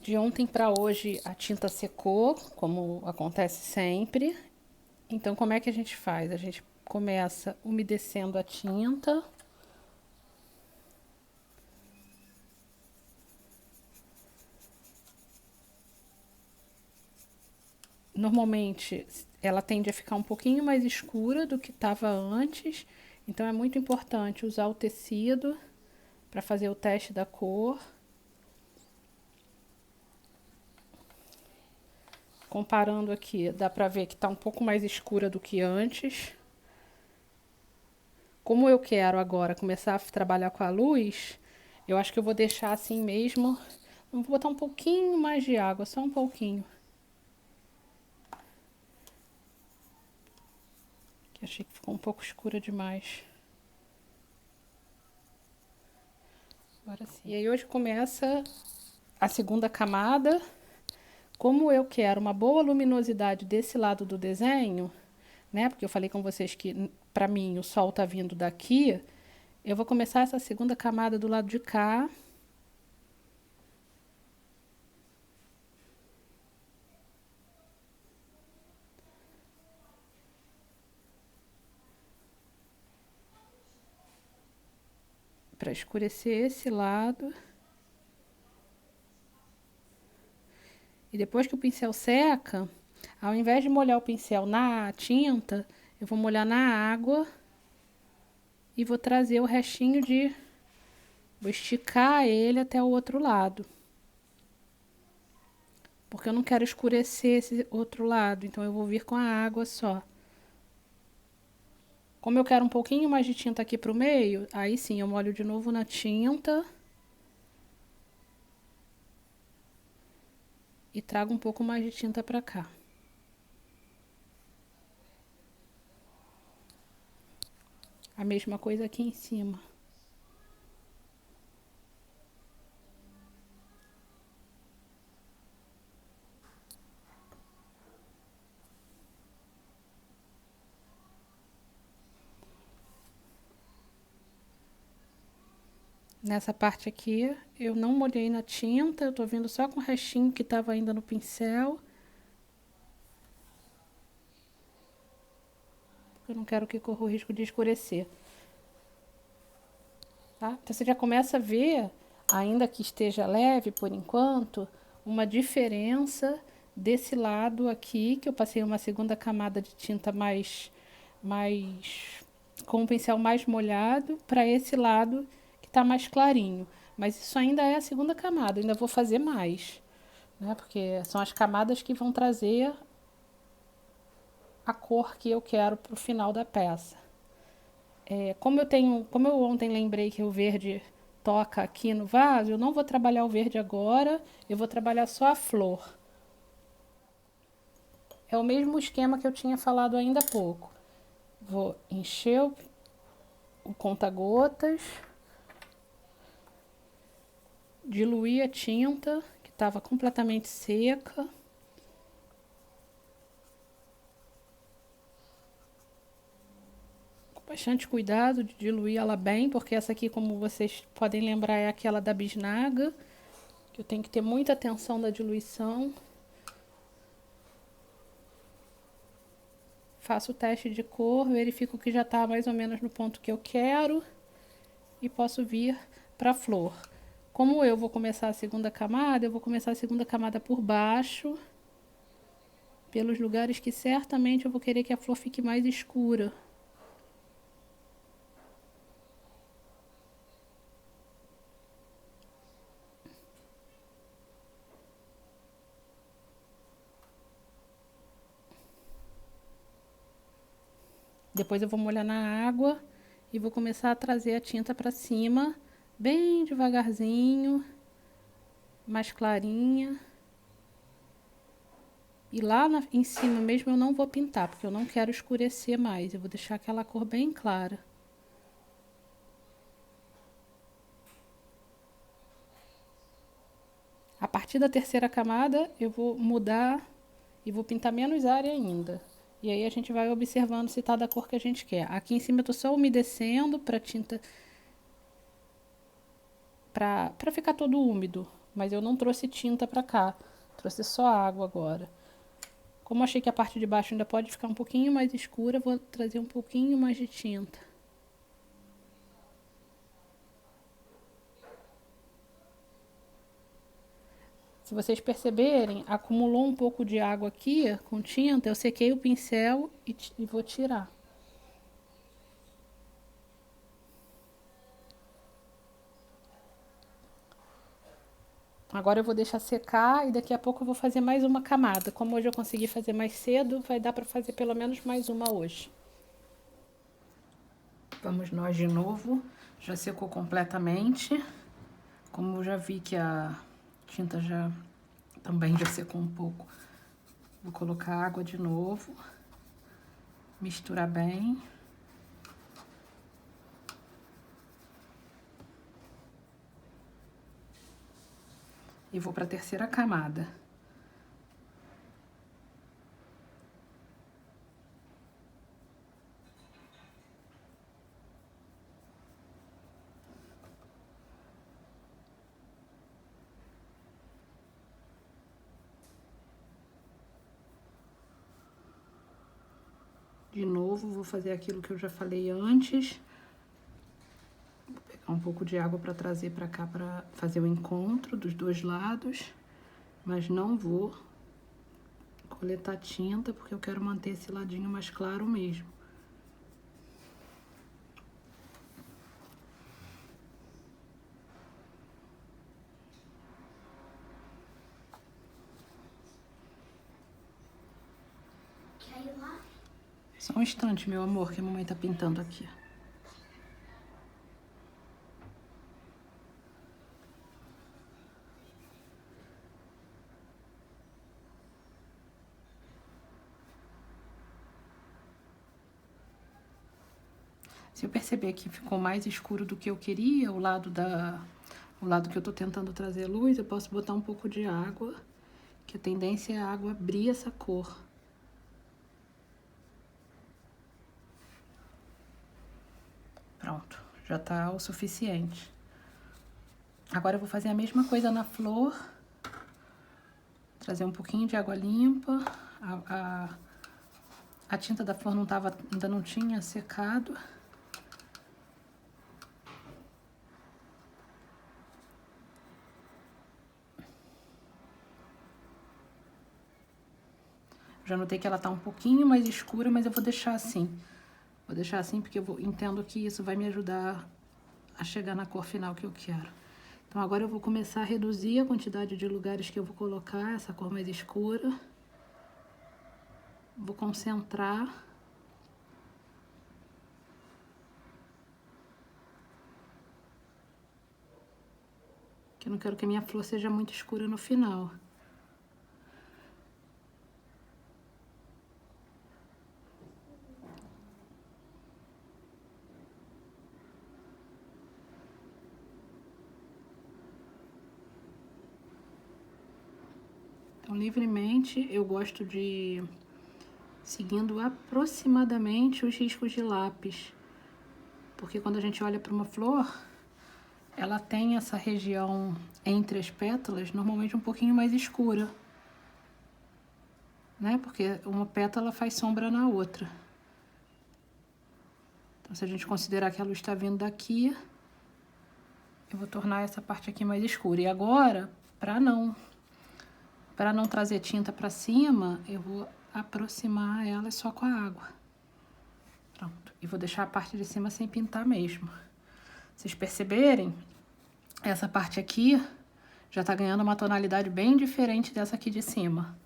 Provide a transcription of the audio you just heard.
De ontem para hoje a tinta secou, como acontece sempre. Então, como é que a gente faz? A gente começa umedecendo a tinta. Normalmente ela tende a ficar um pouquinho mais escura do que estava antes, então é muito importante usar o tecido para fazer o teste da cor. Comparando aqui, dá para ver que está um pouco mais escura do que antes. Como eu quero agora começar a trabalhar com a luz, eu acho que eu vou deixar assim mesmo. Vou botar um pouquinho mais de água, só um pouquinho. Que achei que ficou um pouco escura demais. Agora sim. E aí hoje começa a segunda camada. Como eu quero uma boa luminosidade desse lado do desenho, né? Porque eu falei com vocês que para mim o sol tá vindo daqui. Eu vou começar essa segunda camada do lado de cá. Para escurecer esse lado. E depois que o pincel seca, ao invés de molhar o pincel na tinta, eu vou molhar na água e vou trazer o restinho de... Vou esticar ele até o outro lado. Porque eu não quero escurecer esse outro lado, então eu vou vir com a água só. Como eu quero um pouquinho mais de tinta aqui pro meio, aí sim eu molho de novo na tinta. E trago um pouco mais de tinta pra cá. A mesma coisa aqui em cima. Nessa parte aqui, eu não molhei na tinta, eu tô vindo só com o restinho que tava ainda no pincel. Eu não quero que corra o risco de escurecer. Tá? Então você já começa a ver, ainda que esteja leve por enquanto, uma diferença desse lado aqui, que eu passei uma segunda camada de tinta mais com o pincel mais molhado, para esse lado que está mais clarinho. Mas isso ainda é a segunda camada, ainda vou fazer mais, né? Porque são as camadas que vão trazer a cor que eu quero para o final da peça. Como eu ontem lembrei que o verde toca aqui no vaso, eu não vou trabalhar o verde agora, eu vou trabalhar só a flor. É o mesmo esquema que eu tinha falado ainda há pouco. Vou encher o conta-gotas, diluir a tinta, que estava completamente seca. Com bastante cuidado de diluir ela bem, porque essa aqui, como vocês podem lembrar, é aquela da bisnaga, que eu tenho que ter muita atenção da diluição. Faço o teste de cor, verifico que já está mais ou menos no ponto que eu quero e posso vir para a flor. Como eu vou começar a segunda camada, eu vou começar a segunda camada por baixo, pelos lugares que certamente eu vou querer que a flor fique mais escura. Depois eu vou molhar na água e vou começar a trazer a tinta para cima, bem devagarzinho, mais clarinha. E lá em cima mesmo eu não vou pintar, porque eu não quero escurecer mais. Eu vou deixar aquela cor bem clara. A partir da terceira camada eu vou mudar e vou pintar menos área ainda. E aí a gente vai observando se tá da cor que a gente quer. Aqui em cima eu tô só umedecendo para tinta para ficar todo úmido, mas eu não trouxe tinta pra cá, trouxe só água agora. Como eu achei que a parte de baixo ainda pode ficar um pouquinho mais escura, vou trazer um pouquinho mais de tinta. Se vocês perceberem, acumulou um pouco de água aqui com tinta, eu sequei o pincel e vou tirar. Agora eu vou deixar secar e daqui a pouco eu vou fazer mais uma camada. Como hoje eu consegui fazer mais cedo, vai dar para fazer pelo menos mais uma hoje. Vamos nós de novo. Já secou completamente. Como eu já vi que a tinta também já secou um pouco, vou colocar água de novo. Misturar bem. E vou para a terceira camada. De novo, vou fazer aquilo que eu já falei antes. Vou pegar um pouco de água para trazer para cá para fazer o encontro dos dois lados. Mas não vou coletar tinta, porque eu quero manter esse ladinho mais claro mesmo. Só um instante, meu amor, que a mamãe tá pintando aqui. Se eu perceber que ficou mais escuro do que eu queria, o lado que eu tô tentando trazer luz, eu posso botar um pouco de água, que a tendência é a água abrir essa cor. Pronto, já tá o suficiente. Agora eu vou fazer a mesma coisa na flor. Trazer um pouquinho de água limpa. A tinta da flor ainda não tinha secado. Já notei que ela tá um pouquinho mais escura, mas eu vou deixar assim. Vou deixar assim porque eu entendo que isso vai me ajudar a chegar na cor final que eu quero. Então agora eu vou começar a reduzir a quantidade de lugares que eu vou colocar essa cor mais escura. Vou concentrar. Que eu não quero que a minha flor seja muito escura no final. Então, livremente, eu gosto de seguindo aproximadamente os riscos de lápis. Porque quando a gente olha para uma flor, ela tem essa região entre as pétalas, normalmente um pouquinho mais escura. Né? Porque uma pétala faz sombra na outra. Então, se a gente considerar que a luz está vindo daqui, eu vou tornar essa parte aqui mais escura. E agora, para não trazer tinta para cima, eu vou aproximar ela só com a água. Pronto. E vou deixar a parte de cima sem pintar mesmo. Vocês perceberem, essa parte aqui já tá ganhando uma tonalidade bem diferente dessa aqui de cima.